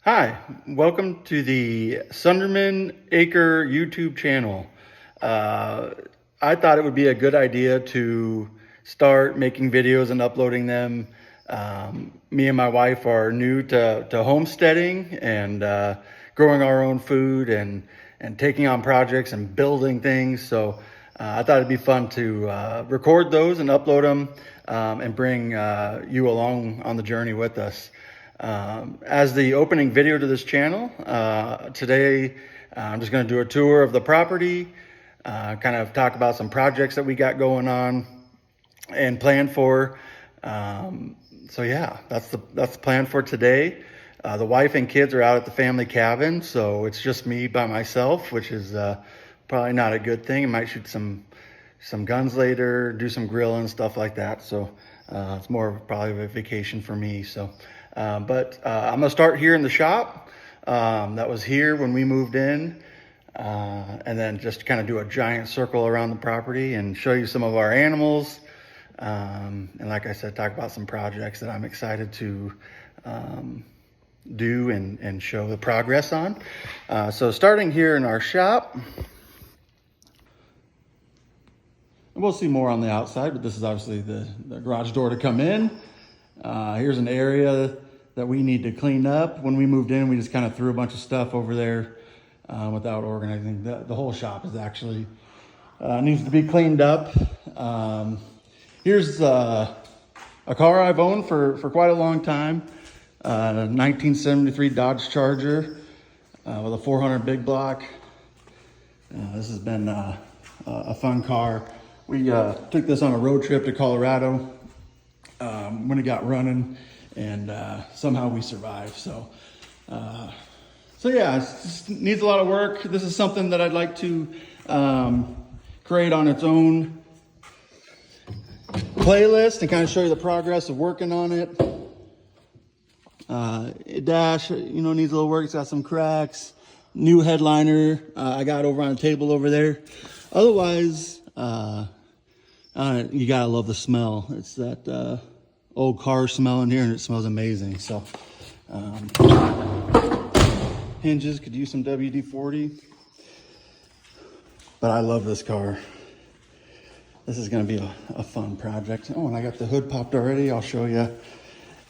Hi, welcome to the Sunderman Acre YouTube channel. I thought it would be a good idea to start making videos and uploading them. Me and my wife are new to homesteading and growing our own food and taking on projects and building things. So I thought it'd be fun to record those and upload them and bring you along on the journey with us. As the opening video to this channel, today I'm just going to do a tour of the property, kind of talk about some projects that we got going on and plan for. So yeah, that's the plan for today. The wife and kids are out at the family cabin, so it's just me by myself, which is probably not a good thing. I might shoot some guns later, do some grilling, stuff like that. So it's more of probably of a vacation for me. So. But I'm gonna start here in the shop. That was here when we moved in, and then just kind of do a giant circle around the property and show you some of our animals. And like I said, talk about some projects that I'm excited to do and show the progress on. So starting here in our shop, and we'll see more on the outside, but this is obviously the garage door to come in. Here's an area that we need to clean up. When we moved in, we just kind of threw a bunch of stuff over there without organizing. The whole shop is actually needs to be cleaned up. Here's a car I've owned for quite a long time. 1973 Dodge Charger with a 400 big block. This has been a fun car. We took this on a road trip to Colorado when it got running, and somehow we survived. So yeah, it just needs a lot of work. This is something that I'd like to create on its own playlist and kind of show you the progress of working on it. Dash, needs a little work. It's got some cracks. New headliner I got over on the table over there. Otherwise, you gotta love the smell. It's that old car smell in here, and it smells amazing. So hinges could use some WD-40, but I love this car. This is going to be a fun project. Oh, and I got the hood popped already. I'll show you.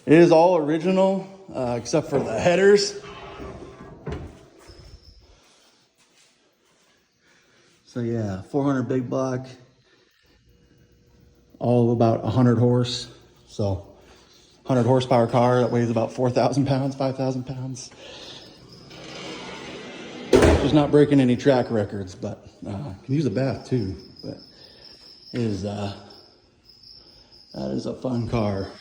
It is all original except for the headers. So yeah, 400 big block, all of about 100 horse. So 100 horsepower car that weighs about 4,000 pounds, 5,000 pounds. Just not breaking any track records, but can use a bath too. But it is, that is a fun car,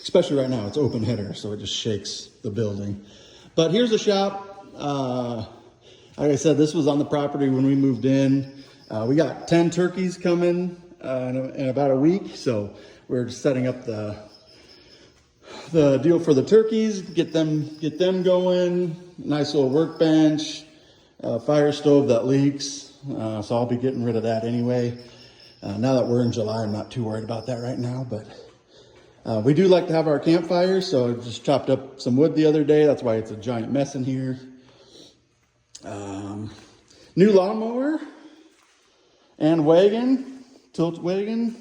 especially right now. It's open header, so it just shakes the building. But here's the shop. Like I said, this was on the property when we moved in. We got 10 turkeys coming in about a week, so we're just setting up the deal for the turkeys, get them going. Nice little workbench, fire stove that leaks. So I'll be getting rid of that anyway. Now that we're in July, I'm not too worried about that right now, but we do like to have our campfire, so I just chopped up some wood the other day. That's why it's a giant mess in here. New lawnmower and wagon, tilt wagon.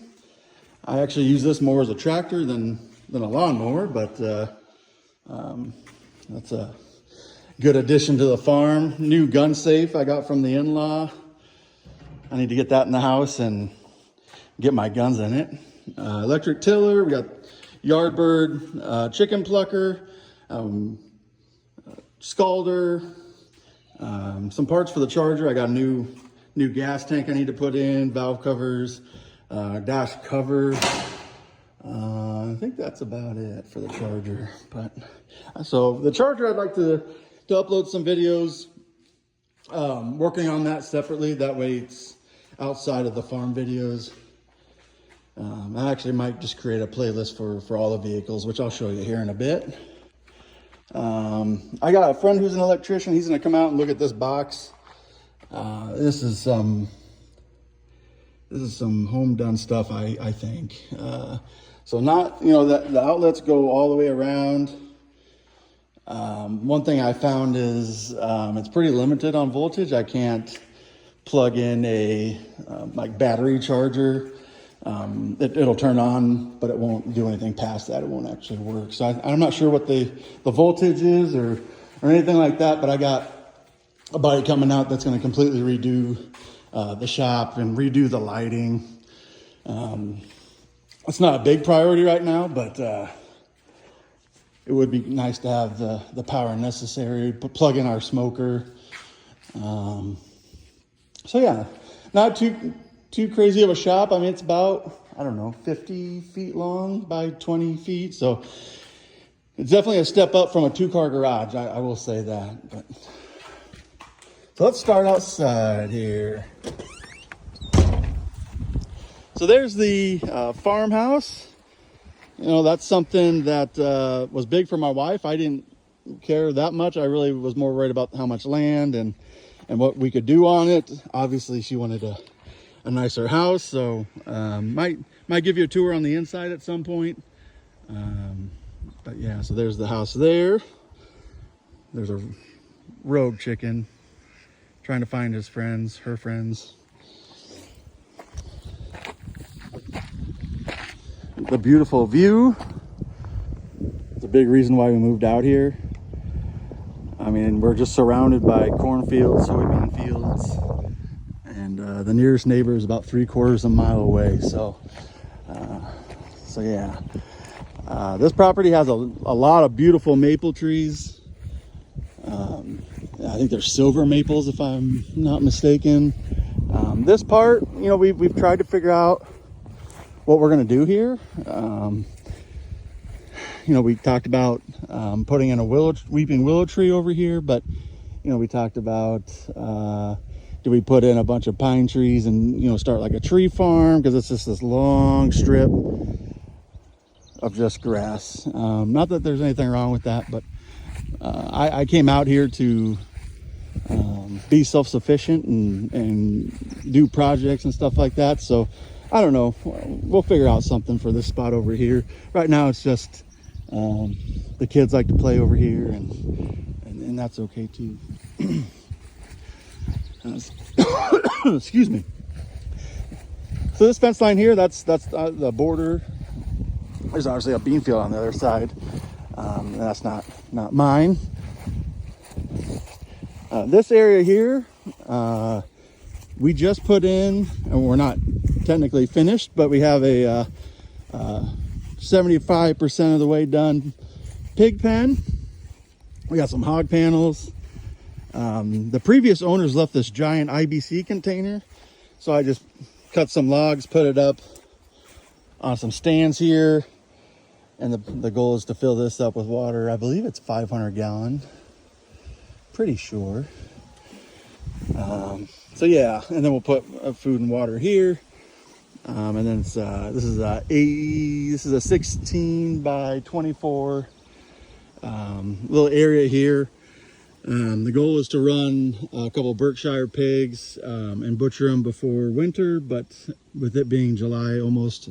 I actually use this more as a tractor than a lawnmower, but that's a good addition to the farm. New gun safe I got from the in-law. I need to get that in the house and get my guns in it. Electric tiller, we got Yardbird, chicken plucker, scalder, some parts for the charger. I got a new gas tank I need to put in, valve covers, dash cover. I think that's about it for the charger. But so the charger, I'd like to upload some videos, working on that separately. That way it's outside of the farm videos. I actually might just create a playlist for all the vehicles, which I'll show you here in a bit. I got a friend who's an electrician. He's going to come out and look at this box. This is some home done stuff, I think. So not, the outlets go all the way around. One thing I found is it's pretty limited on voltage. I can't plug in a like battery charger. It'll turn on, but it won't do anything past that. It won't actually work. So I'm not sure what the voltage is or anything like that, but I got a buddy coming out that's going to completely redo the shop and redo the lighting. It's not a big priority right now, but it would be nice to have the power necessary, plug in our smoker. So yeah, not too crazy of a shop. I mean, it's about, I don't know, 50 feet long by 20 feet. So it's definitely a step up from a 2-car garage. I will say that. But so let's start outside here. So there's the farmhouse. You know, that's something that was big for my wife. I didn't care that much. I really was more worried about how much land and what we could do on it. Obviously, she wanted a nicer house, so might give you a tour on the inside at some point. But yeah, so there's the house there. There's a rogue chicken trying to find his friends, her friends. The beautiful view. It's a big reason why we moved out here. I mean, we're just surrounded by cornfields, soybean fields, and the nearest neighbor is about 3/4 mile away. So yeah, this property has a lot of beautiful maple trees. I think they're silver maples, if I'm not mistaken. This part, you know, we've tried to figure out what we're going to do here. You know, we talked about putting in a weeping willow tree over here, but you know, we talked about do we put in a bunch of pine trees and, you know, start like a tree farm, because it's just this long strip of just grass. Not that there's anything wrong with that, but I came out here to be self-sufficient and do projects and stuff like that. So I don't know, we'll figure out something for this spot over here. Right now it's just the kids like to play over here, and that's okay too. Excuse me. So this fence line here, that's the border. There's obviously a bean field on the other side. And that's not mine. This area here, we just put in, and we're not technically finished, but we have a 75% of the way done pig pen. We got some hog panels. The previous owners left this giant IBC container, so I just cut some logs, put it up on some stands here, and the goal is to fill this up with water. I believe it's 500 gallon, pretty sure. So yeah, and then we'll put food and water here. And then it's this is a 16 by 24 little area here. The goal is to run a couple Berkshire pigs and butcher them before winter, but with it being July almost,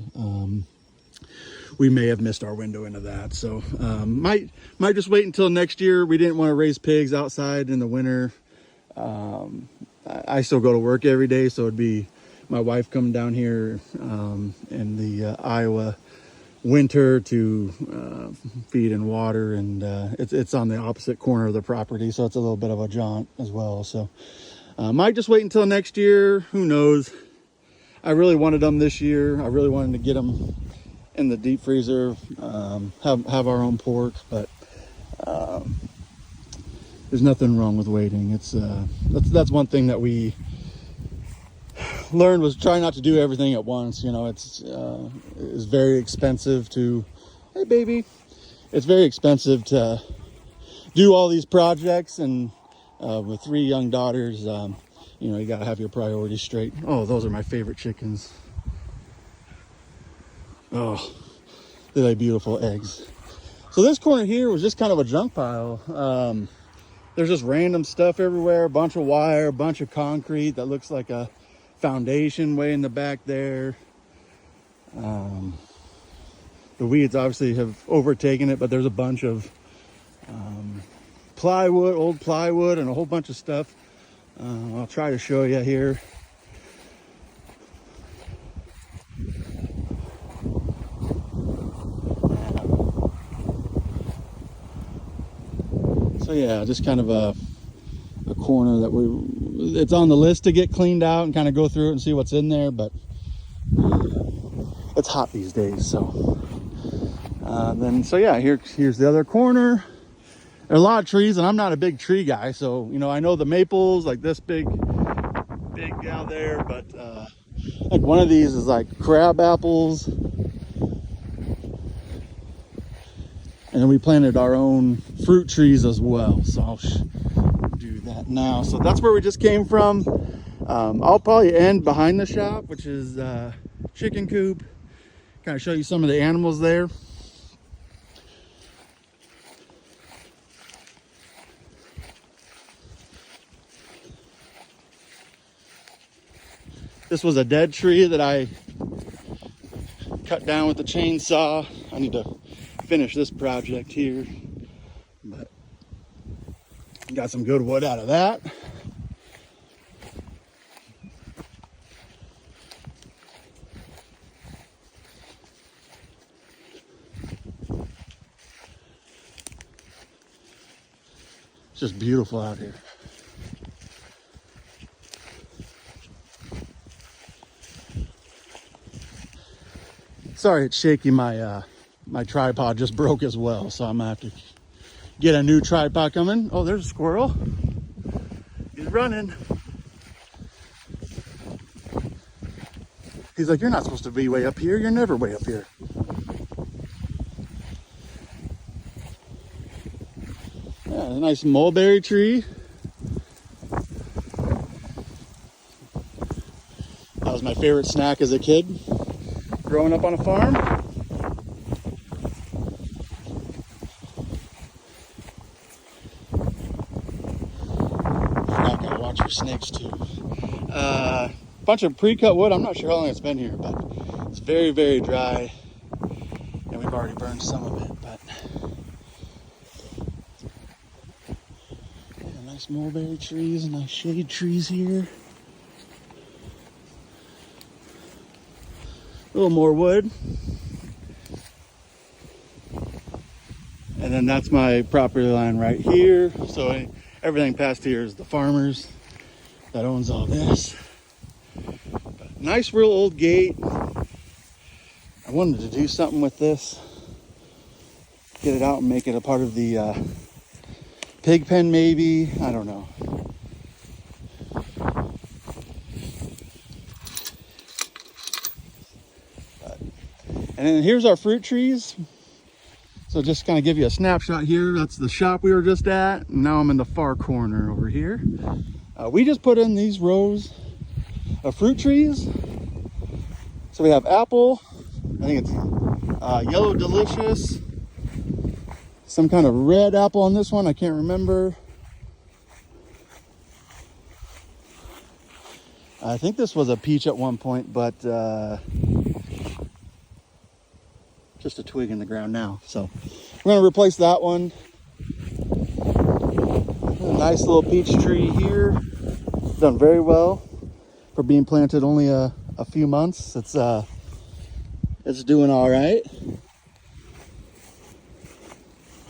we may have missed our window into that. So might just wait until next year. We didn't want to raise pigs outside in the winter. I still go to work every day, so it'd be my wife coming down here in the Iowa winter to feed and water, and it's on the opposite corner of the property, so it's a little bit of a jaunt as well. So might just wait until next year. Who knows? I really wanted them this year. I really wanted to get them in the deep freezer, have our own pork, but there's nothing wrong with waiting. It's that's one thing that we learned, was try not to do everything at once. You know, it's very expensive to, hey baby, it's very expensive to do all these projects, and with 3 young daughters, you know, you gotta have your priorities straight. Oh, those are my favorite chickens. Oh, they lay beautiful eggs. So this corner here was just kind of a junk pile. There's just random stuff everywhere, a bunch of wire, a bunch of concrete that looks like a foundation way in the back there. The weeds obviously have overtaken it, but there's a bunch of Plywood, old plywood, and a whole bunch of stuff. I'll try to show you here. So yeah, just kind of a corner that it's on the list to get cleaned out and kind of go through it and see what's in there, but it's hot these days. So so yeah, here's the other corner. There are a lot of trees, and I'm not a big tree guy, so you know, I know the maples like this big out there, but like one of these is like crab apples, and then we planted our own fruit trees as well. So I'll do that now. So that's where we just came from. I'll probably end behind the shop, which is chicken coop. Kind of show you some of the animals there. This was a dead tree that I cut down with the chainsaw. I need to finish this project here, but got some good wood out of that. It's just beautiful out here. Sorry, it's shaky. My tripod just broke as well, so I'm gonna have to get a new tripod coming. Oh, there's a squirrel. He's running. He's like, you're not supposed to be way up here. You're never way up here. Yeah, a nice mulberry tree. That was my favorite snack as a kid, growing up on a farm. I gotta watch for snakes too. Bunch of pre-cut wood. I'm not sure how long it's been here, but it's very, very dry, and we've already burned some of it. But yeah, nice mulberry trees, nice shade trees here. A little more wood. And then that's my property line right here. So everything past here is the farmers that owns all this. But nice real old gate. I wanted to do something with this. Get it out and make it a part of the pig pen maybe. I don't know. And then here's our fruit trees. So just kind of give you a snapshot here. That's the shop we were just at. And now I'm in the far corner over here. We just put in these rows of fruit trees. So we have apple. I think it's yellow delicious. Some kind of red apple on this one. I can't remember. I think this was a peach at one point, but just a twig in the ground now. So we're going to replace that one. A nice little peach tree here. Done very well for being planted only a few months. It's doing all right.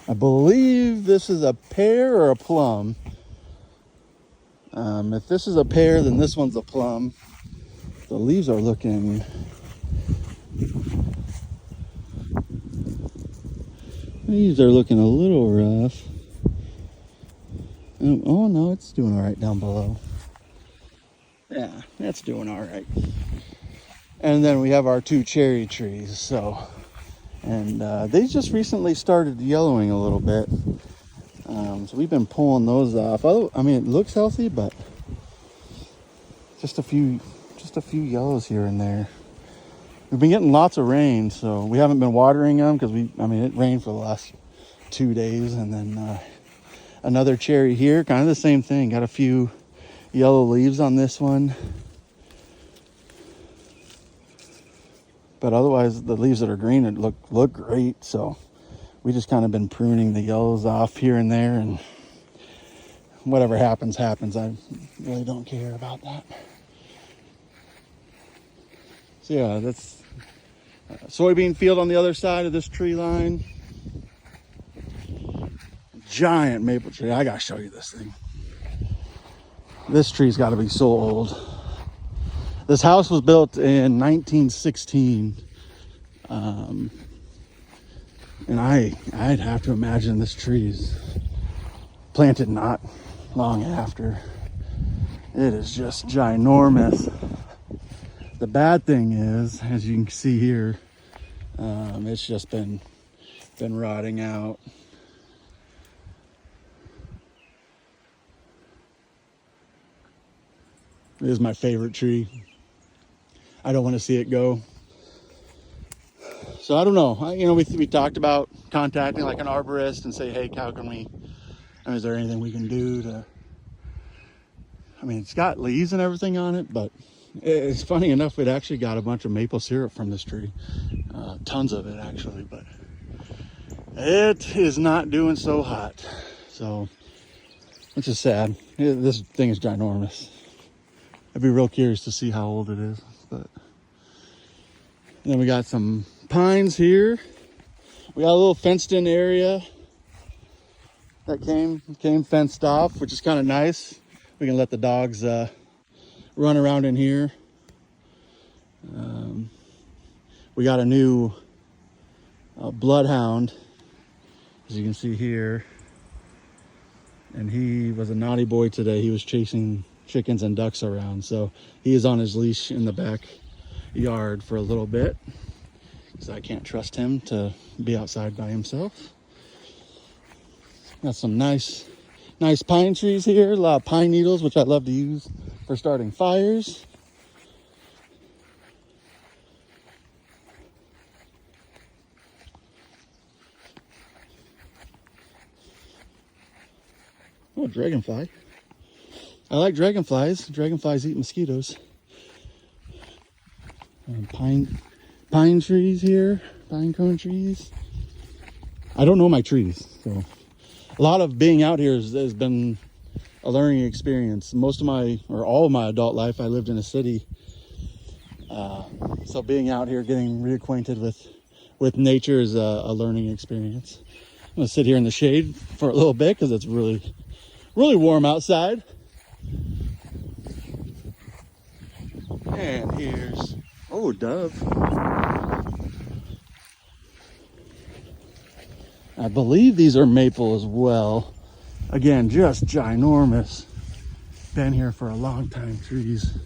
I believe this is a pear or a plum. If this is a pear, then this one's a plum. The leaves are looking... These are looking a little rough. Oh no, it's doing all right down below. Yeah, that's doing all right. And then we have our two cherry trees. So, and they just recently started yellowing a little bit. So we've been pulling those off. I mean, it looks healthy, but just a few yellows here and there. We've been getting lots of rain, so we haven't been watering them because it rained for the last 2 days. And then another cherry here, kind of the same thing. Got a few yellow leaves on this one. But otherwise, the leaves that are green look great. So we just kind of been pruning the yellows off here and there, and whatever happens, happens. I really don't care about that. So yeah, that's a soybean field on the other side of this tree line. Giant maple tree. I gotta show you this thing. This tree's got to be so old. This house was built in 1916. And I'd have to imagine this tree's planted not long after. It is just ginormous. The bad thing is, as you can see here, it's just been rotting out. It is my favorite tree. I don't want to see it go. So I don't know. We talked about contacting like an arborist and say, hey, how can we? Is there anything we can do to? It's got leaves and everything on it, but it's funny enough, it actually got a bunch of maple syrup from this tree, tons of it actually, but it is not doing so hot. So, which is sad. This thing is ginormous. I'd be real curious to see how old it is. But then we got some pines here. We got a little fenced in area that came fenced off, which is kind of nice. We can let the dogs run around in here. We got a new bloodhound, as you can see here. And he was a naughty boy today. He was chasing chickens and ducks around, so he is on his leash in the backyard for a little bit because I can't trust him to be outside by himself. Got some nice pine trees here, a lot of pine needles, which I love to use for starting fires. Oh, dragonfly. I like dragonflies. Dragonflies eat mosquitoes. Pine trees here, pine cone trees. I don't know my trees, so a lot of being out here has been a learning experience. All of my adult life, I lived in a city. So being out here, getting reacquainted with nature is a learning experience. I'm gonna sit here in the shade for a little bit because it's really, really warm outside. And here's, oh, dove. I believe these are maple as well. Again, just ginormous. Been here for a long time, trees.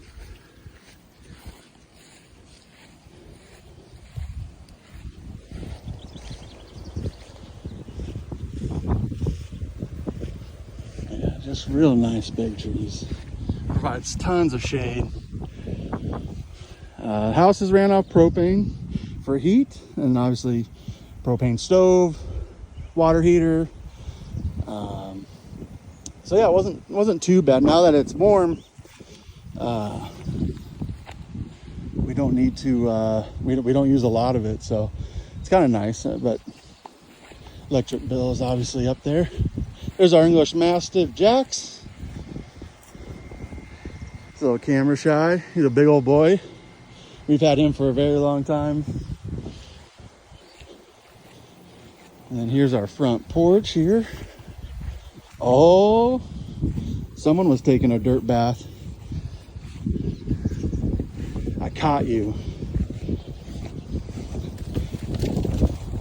Yeah, just real nice big trees. Provides tons of shade. Houses ran off propane for heat, and obviously propane stove, water heater. So yeah, it wasn't too bad. Now that it's warm, we don't need to. We don't use a lot of it, so it's kind of nice. But electric bill is obviously up there. There's our English Mastiff Jax. He's a little camera shy. He's a big old boy. We've had him for a very long time. And then here's our front porch here. Oh, someone was taking a dirt bath. I caught you.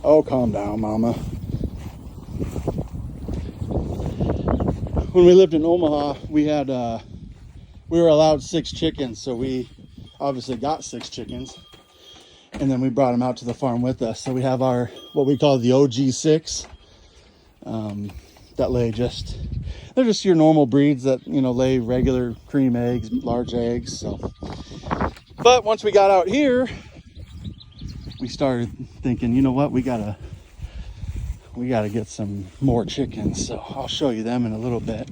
Oh, calm down, mama. When we lived in Omaha, we were allowed 6 chickens, so we obviously got 6 chickens, and then we brought them out to the farm with us. So we have our, what we call the OG6, that lay they're just your normal breeds that, lay regular cream eggs, large eggs. So, but once we got out here, we started thinking, you know what, we gotta get some more chickens. So I'll show you them in a little bit.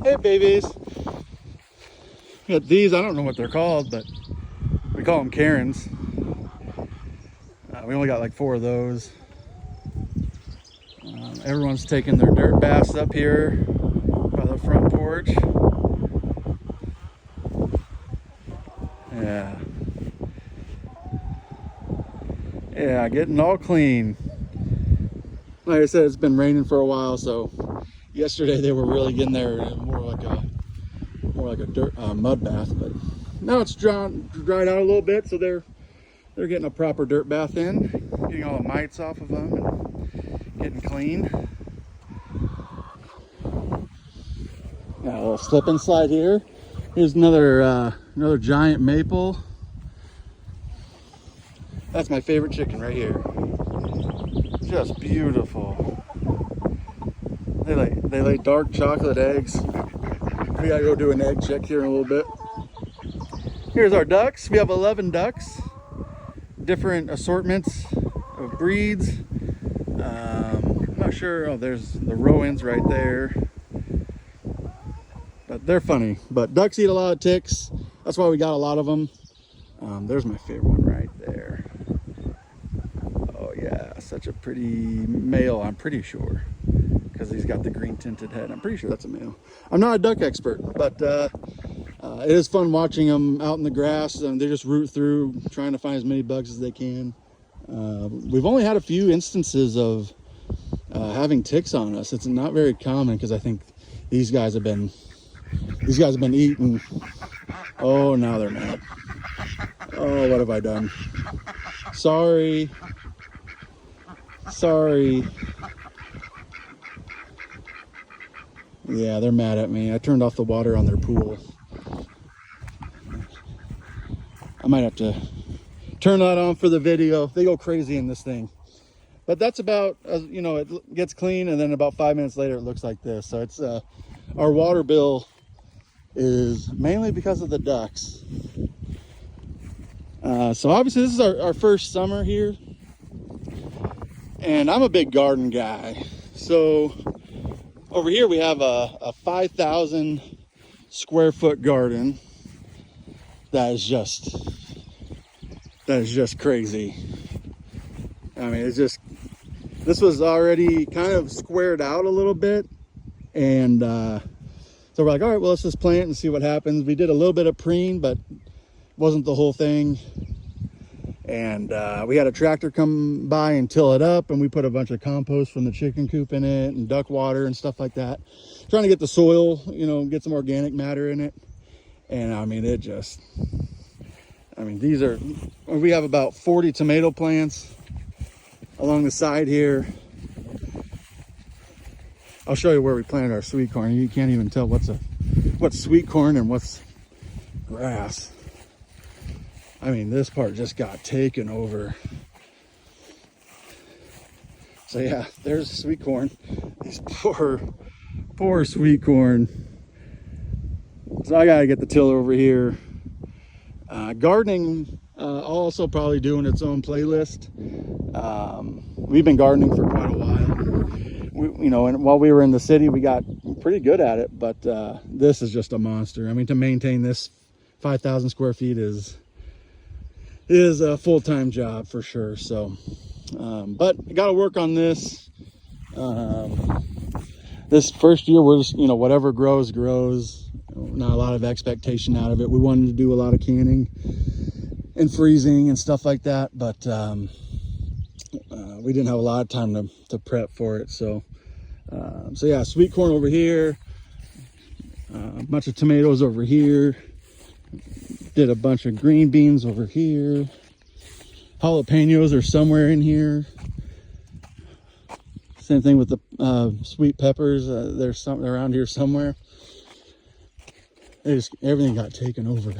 Hey, babies. We got these, I don't know what they're called, but we call them Karens. We only got like 4 of those. Everyone's taking their dirt baths up here by the front porch. Yeah. Yeah, getting all clean. Like I said, it's been raining for a while, so yesterday they were really getting there more like a dirt mud bath, but now it's dried out a little bit, so they're getting a proper dirt bath in, getting all the mites off of them and getting clean. Got a little slip and slide here. Here's another giant maple. That's my favorite chicken right here. Just beautiful. They lay dark chocolate eggs. We gotta go do an egg check here in a little bit. Here's our ducks. We have 11 ducks, different assortments of breeds. I'm not sure. Oh, there's the Rowans right there. But they're funny. But ducks eat a lot of ticks. That's why we got a lot of them. There's my favorite one right there. Oh yeah, such a pretty male, I'm pretty sure, because he's got the green tinted head. I'm pretty sure that's a male. I'm not a duck expert, but it is fun watching them out in the grass, and they just root through trying to find as many bugs as they can. We've only had a few instances of having ticks on us. It's not very common because I think these guys have been eating. Oh, now they're mad. Oh, what have I done? Sorry. Yeah, they're mad at me. I turned off the water on their pool. I might have to turn that on for the video. They go crazy in this thing. But that's about, it gets clean, and then about 5 minutes later it looks like this. So it's our water bill is mainly because of the ducks. So obviously this is our first summer here, and I'm a big garden guy. So over here we have a 5,000 square foot garden that is just crazy. I mean, this was already kind of squared out a little bit, and so we're like, all right, well, let's just plant and see what happens. We did a little bit of preen, but wasn't the whole thing. And we had a tractor come by and till it up, and we put a bunch of compost from the chicken coop in it and duck water and stuff like that, trying to get the soil, get some organic matter in it. And I mean, we have about 40 tomato plants along the side here. I'll show you where we planted our sweet corn. You can't even tell what's sweet corn and what's grass. I mean, this part just got taken over. So yeah, there's sweet corn. These poor sweet corn. So I gotta get the tiller over here. Gardening, I'll also probably doing its own playlist. We've been gardening for quite a while. And while we were in the city, we got pretty good at it, but this is just a monster. I mean, to maintain this 5,000 square feet is a full-time job for sure. So, but I got to work on this. This first year, we're just, whatever grows. Not a lot of expectation out of it. We wanted to do a lot of canning and freezing and stuff like that, but we didn't have a lot of time to prep for it. So yeah, sweet corn over here, a bunch of tomatoes over here, did a bunch of green beans over here, jalapenos are somewhere in here. Same thing with the sweet peppers. There's something around here somewhere. Everything got taken over.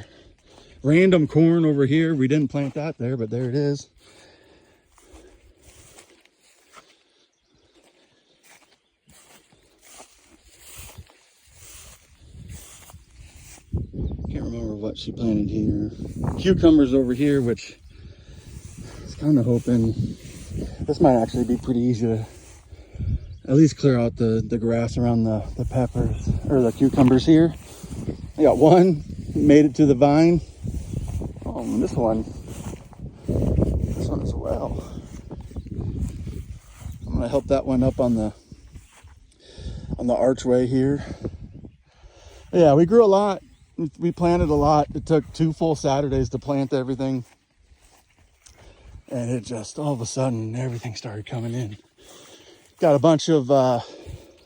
Random corn over here. We didn't plant that there, but there it is. Can't remember what she planted here. Cucumbers over here, which I was kind of hoping this might actually be pretty easy to at least clear out the grass around the peppers or the cucumbers here. I got one, made it to the vine. Oh, and this one as well. I'm I helped that one up on the archway here. Yeah, we grew a lot. We planted a lot. It took 2 full Saturdays to plant everything. And it just, all of a sudden, everything started coming in. Got a bunch of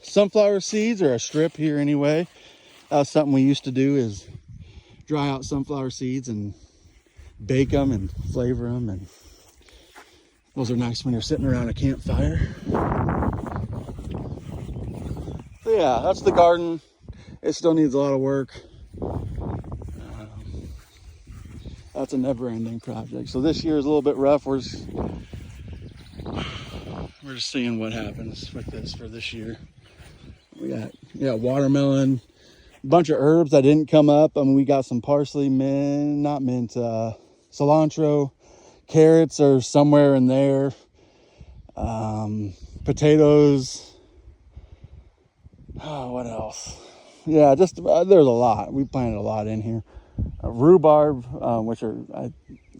sunflower seeds, or a strip here anyway. That was something we used to do, is dry out sunflower seeds and bake them and flavor them. And those are nice when you're sitting around a campfire. So yeah, that's the garden. It still needs a lot of work. That's a never-ending project. So this year is a little bit rough. We're just seeing what happens with this for this year. We got watermelon, a bunch of herbs that didn't come up. I mean, we got some parsley, cilantro, carrots are somewhere in there. Potatoes. Oh, what else? Yeah, just there's a lot. We planted a lot in here. Rhubarb, which are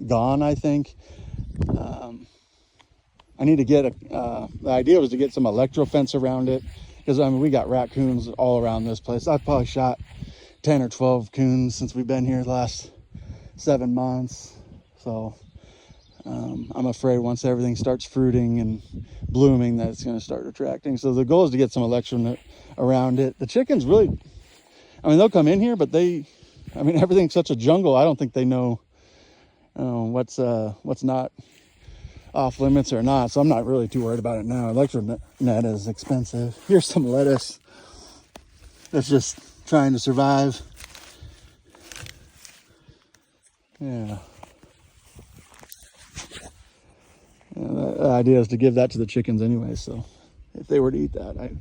gone, I think. I need to get the idea was to get some electro fence around it, because I mean, we got raccoons all around this place. I've probably shot 10 or 12 coons since we've been here the last 7 months. So I'm afraid once everything starts fruiting and blooming that it's going to start attracting. So the goal is to get some electro around it. The chickens really, I mean, they'll come in here, but everything's such a jungle. I don't think they know what's not off limits or not. So I'm not really too worried about it now. Electro net is expensive. Here's some lettuce that's just trying to survive. Yeah. The idea is to give that to the chickens anyway. So if they were to eat that, I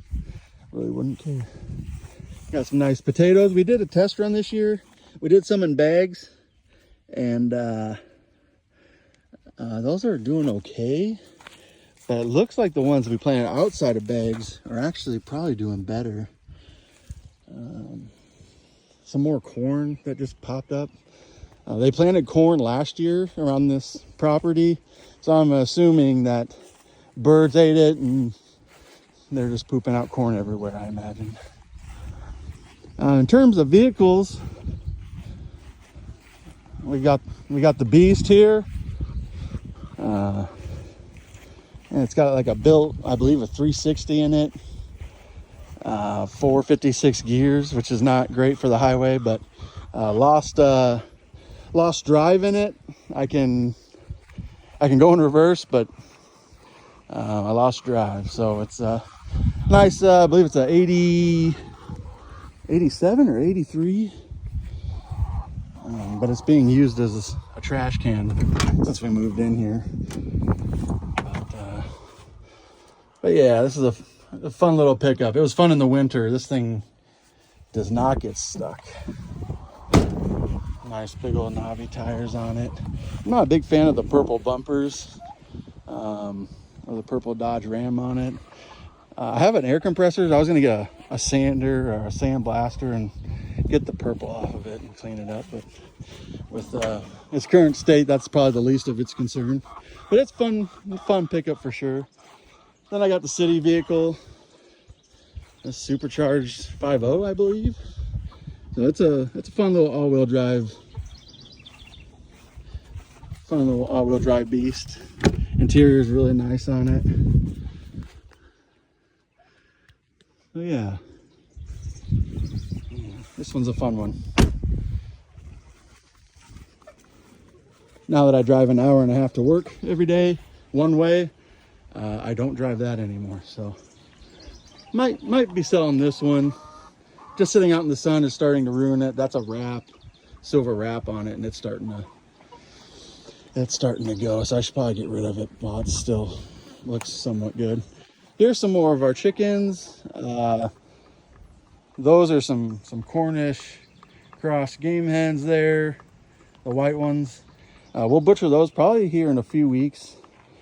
really wouldn't care. Got some nice potatoes. We did a test run this year. We did some in bags, and those are doing okay. But it looks like the ones we planted outside of bags are actually probably doing better. Some more corn that just popped up. They planted corn last year around this property, so I'm assuming that birds ate it and they're just pooping out corn everywhere, I imagine. In terms of vehicles, we got the Beast here, and it's got like a built, I believe, a 360 in it, 456 gears, which is not great for the highway, but lost drive in it. I can go in reverse, but I lost drive, so it's nice. I believe it's a 87 or 83. But it's being used as a trash can since we moved in here. But yeah, this is a fun little pickup. It was fun in the winter. This thing does not get stuck. Nice big old knobby tires on it. I'm not a big fan of the purple bumpers, or the purple Dodge Ram on it. I have an air compressor. I was going to get a sander or a sandblaster and get the purple off of it and clean it up, but with its current state, that's probably the least of its concern. But it's fun pickup for sure. Then I got the city vehicle, a supercharged 5.0, I believe. So it's a fun little all-wheel drive beast. Interior is really nice on it. So yeah, this one's a fun one. Now that I drive an hour and a half to work every day, one way, I don't drive that anymore. So might be selling this one. Just sitting out in the sun is starting to ruin it. That's a wrap, silver wrap on it, and it's starting to go. So I should probably get rid of it while it still looks somewhat good. Here's some more of our chickens. Those are some Cornish cross game hens there, the white ones. We'll butcher those probably here in a few weeks.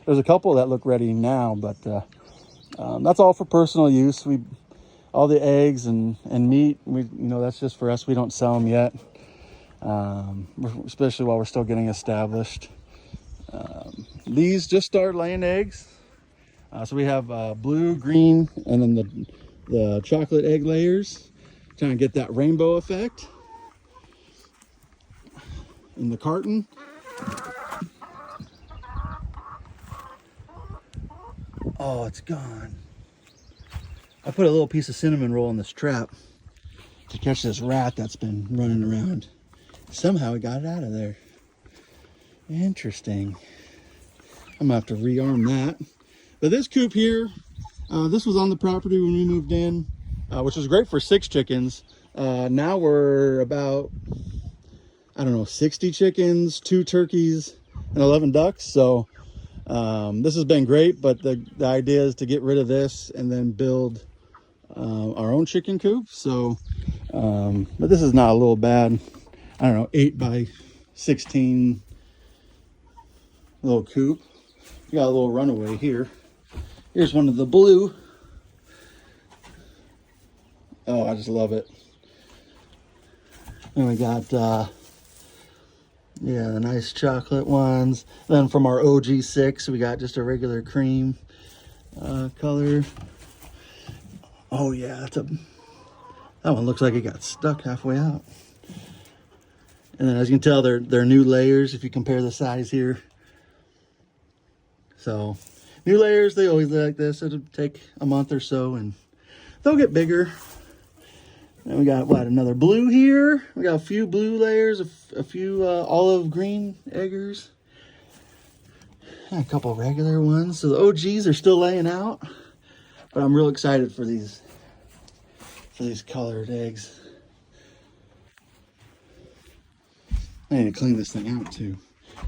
There's a couple that look ready now, but that's all for personal use. All the eggs and meat, that's just for us. We don't sell them yet, especially while we're still getting established. These just start laying eggs. So we have blue, green, and then the chocolate egg layers, trying to get that rainbow effect in the carton. Oh, it's gone. I put a little piece of cinnamon roll in this trap to catch this rat that's been running around. Somehow it got it out of there. Interesting. I'm gonna have to rearm that. But this coop here, this was on the property when we moved in, which was great for 6 chickens. Now we're about, I don't know, 60 chickens, 2 turkeys, and 11 ducks. So this has been great, but the idea is to get rid of this and then build our own chicken coop. So, but this is not a little bad, I don't know, 8 by 16 little coop. We got a little runaway here. Here's one of the blue. Oh, I just love it. And we got, yeah, the nice chocolate ones. Then from our OG6, we got just a regular cream color. Oh yeah, that one looks like it got stuck halfway out. And then as you can tell, they're new layers if you compare the size here. So new layers, they always look like this. It'll take a month or so and they'll get bigger. And we got, what, another blue here. We got a few blue layers, a few olive green eggers. And a couple regular ones. So the OGs are still laying out. But I'm real excited for these colored eggs. I need to clean this thing out too.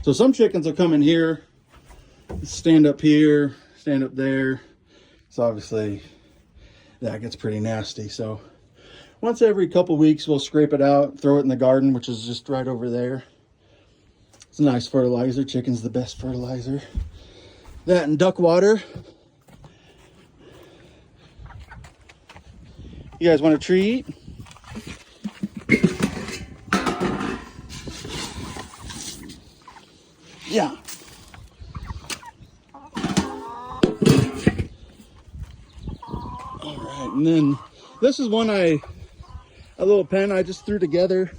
So some chickens will come in here, stand up here, stand up there. So obviously that gets pretty nasty. So once every couple weeks we'll scrape it out, throw it in the garden, which is just right over there. It's a nice fertilizer. Chicken's the best fertilizer. That and duck water. You guys want a treat? Yeah. All right, and then this is one a little pen I just threw together.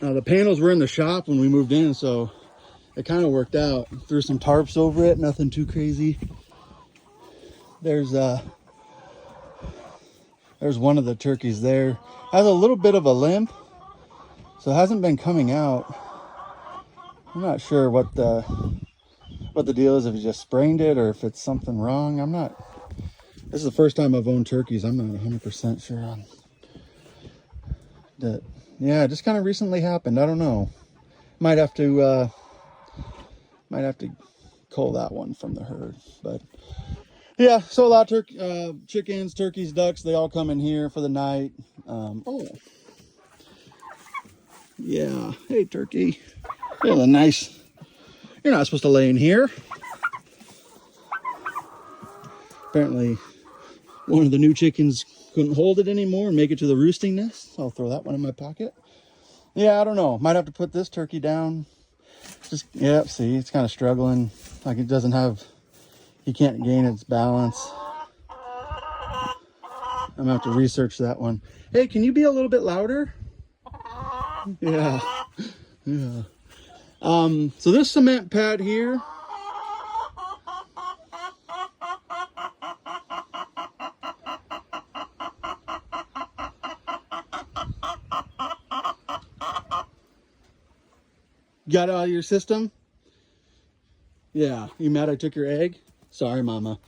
The panels were in the shop when we moved in, so it kind of worked out. Threw some tarps over it, nothing too crazy. There's one of the turkeys there. Has a little bit of a limp, so it hasn't been coming out. I'm not sure what the deal is, if he just sprained it or if it's something wrong. This is the first time I've owned turkeys. I'm not 100% sure on that. Yeah, it just kind of recently happened. I don't know. Might have to cull that one from the herd. But yeah, so a lot of chickens, turkeys, ducks, they all come in here for the night. Oh, yeah. Hey, turkey. You're nice. You're not supposed to lay in here. Apparently, one of the new chickens couldn't hold it anymore and make it to the roosting nest. I'll throw that one in my pocket. Yeah, I don't know. Might have to put this turkey down. Just, yeah, see, it's kind of struggling. Like it doesn't have, he can't gain its balance. I'm gonna have to research that one. Hey, can you be a little bit louder? Yeah, yeah. So this cement pad here, got it out of your system? Yeah, you mad I took your egg? Sorry, mama.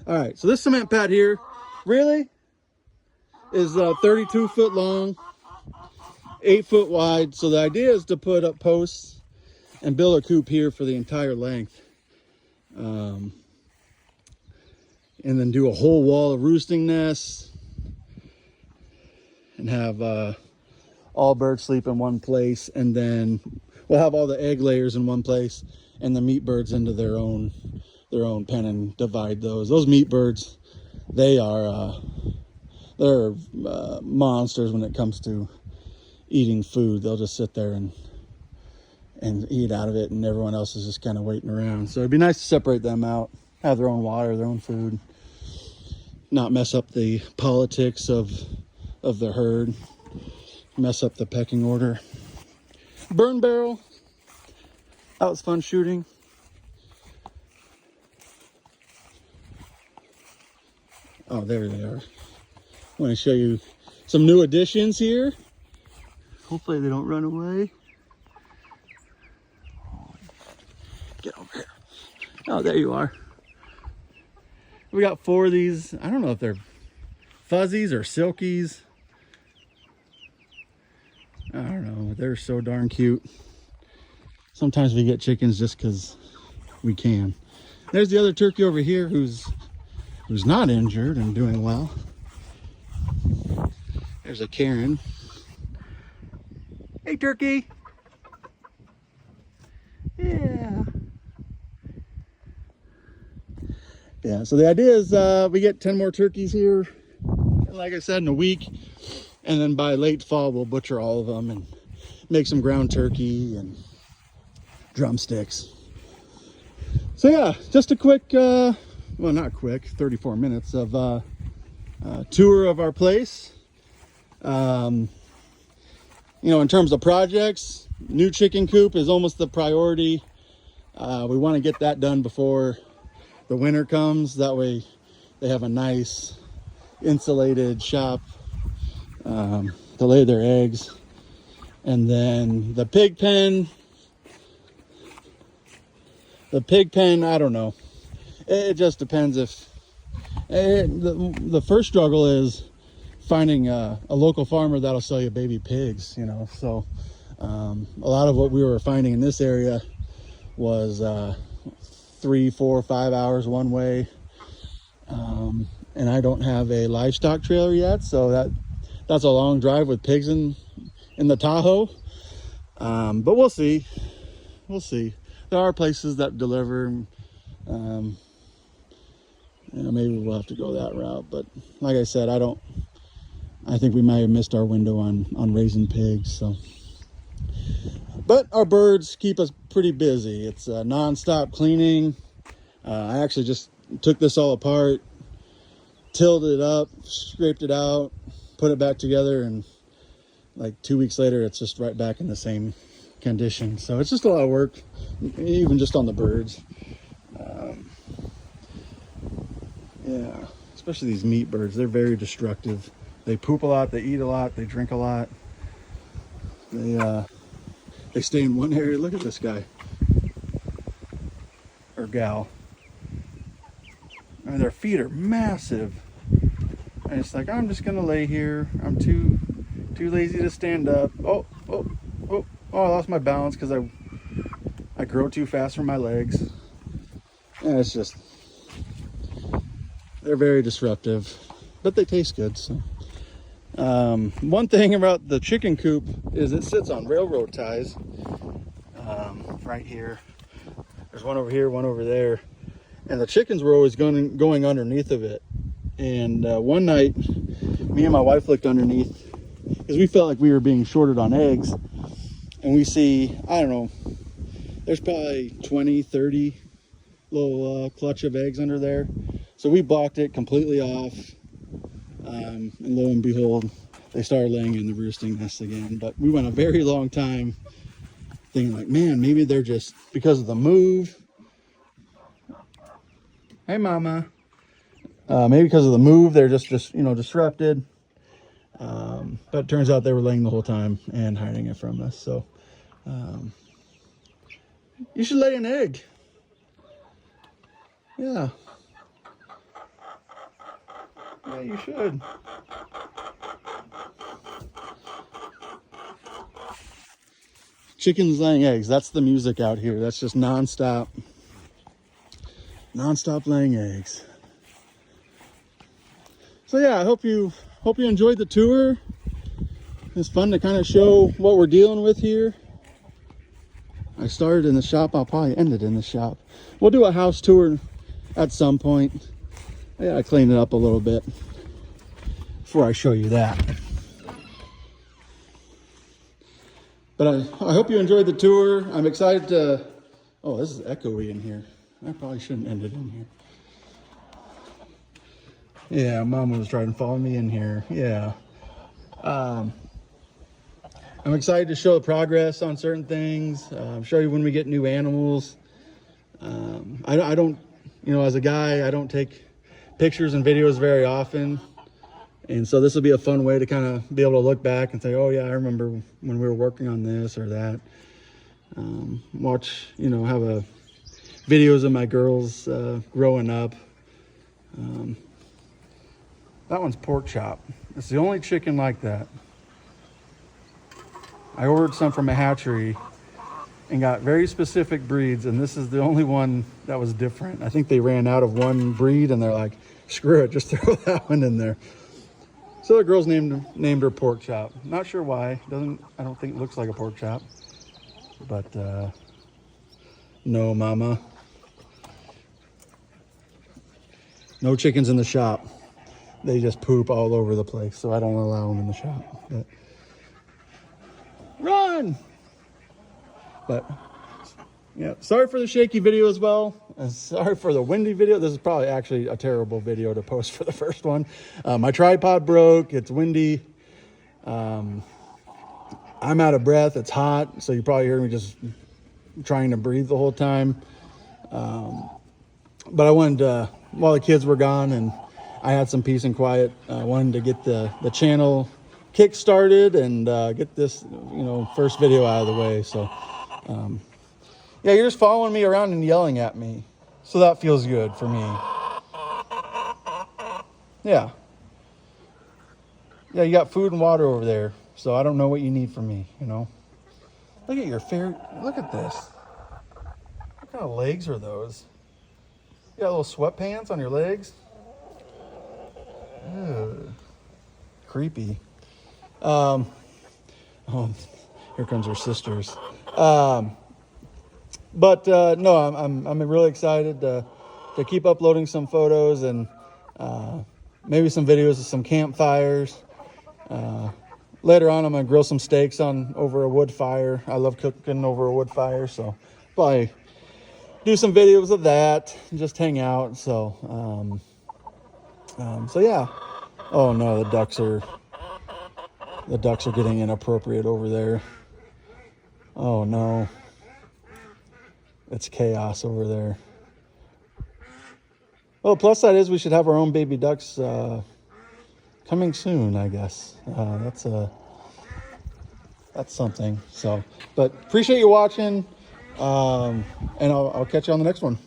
All right, so this cement pad here really is 32 foot long, 8 foot wide. So the idea is to put up posts and build a coop here for the entire length. And then do a whole wall of roosting nests and have all birds sleep in one place. And then we'll have all the egg layers in one place and the meat birds into their own pen and divide those. Those meat birds, they're monsters when it comes to eating food. They'll just sit there and eat out of it, and everyone else is just kind of waiting around. So it'd be nice to separate them out. have their own water, their own food, not mess up the politics of the herd, mess up the pecking order. Burn barrel. That was fun shooting. Oh, there they are. I want to show you some new additions here. Hopefully they don't run away. Get over here. Oh, there you are. We got 4 of these. I don't know if they're fuzzies or silkies. I don't know. They're so darn cute. Sometimes we get chickens just because we can. There's the other turkey over here who's not injured and doing well. There's a Karen. Hey, turkey. Yeah. Yeah, so the idea is we get 10 more turkeys here, like I said, in a week. And then by late fall, we'll butcher all of them and make some ground turkey and drumsticks. So yeah, just a quick, well, not quick, 34 minutes of tour of our place. You know, in terms of projects, new chicken coop is almost the priority. We want to get that done before the winter comes. That way they have a nice insulated shop to lay their eggs. And then the pig pen, I don't know. It just depends if the first struggle is finding a local farmer that'll sell you baby pigs, you know. So a lot of what we were finding in this area was 3, 4, 5 hours one way, and I don't have a livestock trailer yet, so that's a long drive with pigs in the Tahoe. But we'll see. There are places that deliver. You know, maybe we'll have to go that route, but like I said, I think we might have missed our window on raising pigs. So, but our birds keep us pretty busy. It's non-stop cleaning. I actually just took this all apart, tilled it up, scraped it out, put it back together, and like 2 weeks later, it's just right back in the same condition. So it's just a lot of work, even just on the birds. Yeah, especially these meat birds. They're very destructive. They poop a lot, they eat a lot, they drink a lot. They stay in one area. Look at this guy. Or gal. I mean, their feet are massive. And it's like, I'm just gonna lay here. I'm too lazy to stand up. Oh, I lost my balance because I grow too fast for my legs. And it's just, they're very disruptive, but they taste good. So one thing about the chicken coop is it sits on railroad ties. Right here, there's one over here, one over there, and the chickens were always going underneath of it. And one night, me and my wife looked underneath because we felt like we were being shorted on eggs, and we see, I don't know, there's probably 20, 30 little clutch of eggs under there. So we blocked it completely off, and lo and behold, they started laying in the roosting nest again. But we went a very long time thinking like, man, maybe they're just, because of the move. Hey, mama. Maybe because of the move, they're just you know, disrupted. But it turns out they were laying the whole time and hiding it from us. So you should lay an egg. Yeah. Yeah, you should. Chickens laying eggs. That's the music out here. That's just non-stop laying eggs. So yeah, I hope you enjoyed the tour. It's fun to kind of show what we're dealing with here. I started in the shop. I'll probably end it in the shop. We'll do a house tour at some point. I gotta clean it up a little bit before I show you that. But I hope you enjoyed the tour. I'm excited to, oh, this is echoey in here. I probably shouldn't end it in here. Yeah, Mom was trying to follow me in here. Yeah. I'm excited to show the progress on certain things, show you when we get new animals. I don't, you know, as a guy, I don't take pictures and videos very often. And so this will be a fun way to kind of be able to look back and say, oh yeah, I remember when we were working on this or that. Watch, you know, have videos of my girls growing up. That one's pork chop. It's the only chicken like that. I ordered some from a hatchery and got very specific breeds, and this is the only one that was different. I think they ran out of one breed and they're like, screw it, just throw that one in there. So the girls named her pork chop. Not sure why. I don't think it looks like a pork chop. But no, mama. No chickens in the shop. They just poop all over the place, so I don't allow them in the shop. But run! But yeah, sorry for the shaky video as well. And sorry for the windy video. This is probably actually a terrible video to post for the first one. My tripod broke. It's windy. I'm out of breath. It's hot, so you probably hear me just trying to breathe the whole time. But I wanted to, while the kids were gone and I had some peace and quiet, I wanted to get the channel kick started and get this, you know, first video out of the way. So yeah, you're just following me around and yelling at me, so that feels good for me. Yeah, you got food and water over there, so I don't know what you need from me, you know. Look at your look at this. What kind of legs are those? You got little sweatpants on your legs? Ew. Creepy. Oh, here comes her sisters. But no, I'm really excited to keep uploading some photos and maybe some videos of some campfires. Later on, I'm gonna grill some steaks over a wood fire. I love cooking over a wood fire, so probably do some videos of that and just hang out. So so yeah. Oh no, the ducks are getting inappropriate over there. Oh no. It's chaos over there. Well, the plus side is we should have our own baby ducks coming soon, I guess. That's something. So, but appreciate you watching, and I'll catch you on the next one.